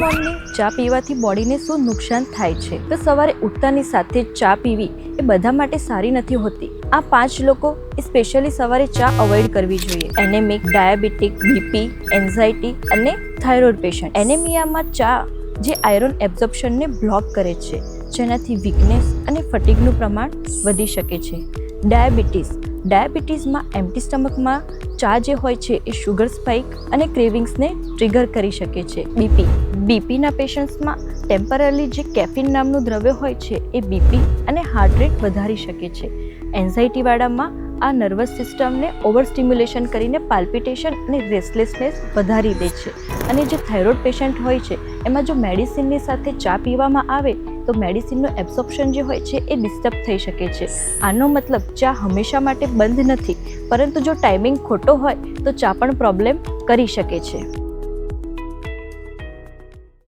Morning ચા પીવાથી બોડીને શું નુકસાન થાય છે? તો સવારે ઉઠતાની સાથે ચા પીવી એ બધા માટે સારી નથી હોતી. આ 5 લોકો સ્પેશિયલી સવારે ચા અવોઇડ કરવી જોઈએ. એનેમિક, ડાયાબિટીક, બીપી, એન્ઝાઇટી અને થાઇરોઇડ પેશન્ટ. એનેમિયામાં ચા જે આયરન એબ્ઝોર્પ્શનને બ્લોક કરે છે, જેનાથી વીકનેસ અને ફટીગનું પ્રમાણ વધી શકે છે. ડાયાબિટીસમાં એમ્પ્ટી સ્ટમકમાં ચા જે હોય છે એ શુગર સ્પાઇક અને ક્રેવિંગ્સને ટ્રિગર કરી શકે છે. બીપીના પેશન્ટ્સમાં ટેમ્પરરી જે કેફીન નામનું દ્રવ્ય હોય છે એ બીપી અને હાર્ટ રેટ વધારી શકે છે. એન્ઝાઇટીવાળામાં આ નર્વસ સિસ્ટમને ઓવર સ્ટિમ્યુલેશન કરીને પાલ્પિટેશન અને રેસ્ટલેસનેસ વધારી દે છે. અને જે થાઇરોઇડ પેશન્ટ હોય છે એમાં જો મેડિસિનની સાથે ચા પીવામાં આવે તો મેડિસિનનું એબ્સોર્પ્શન જે હોય છે એ ડિસ્ટર્બ થઈ શકે છે. આનો મતલબ ચા હંમેશા માટે બંધ નથી, પરંતુ જો ટાઈમિંગ ખોટો હોય તો ચા પણ પ્રોબ્લેમ કરી શકે છે.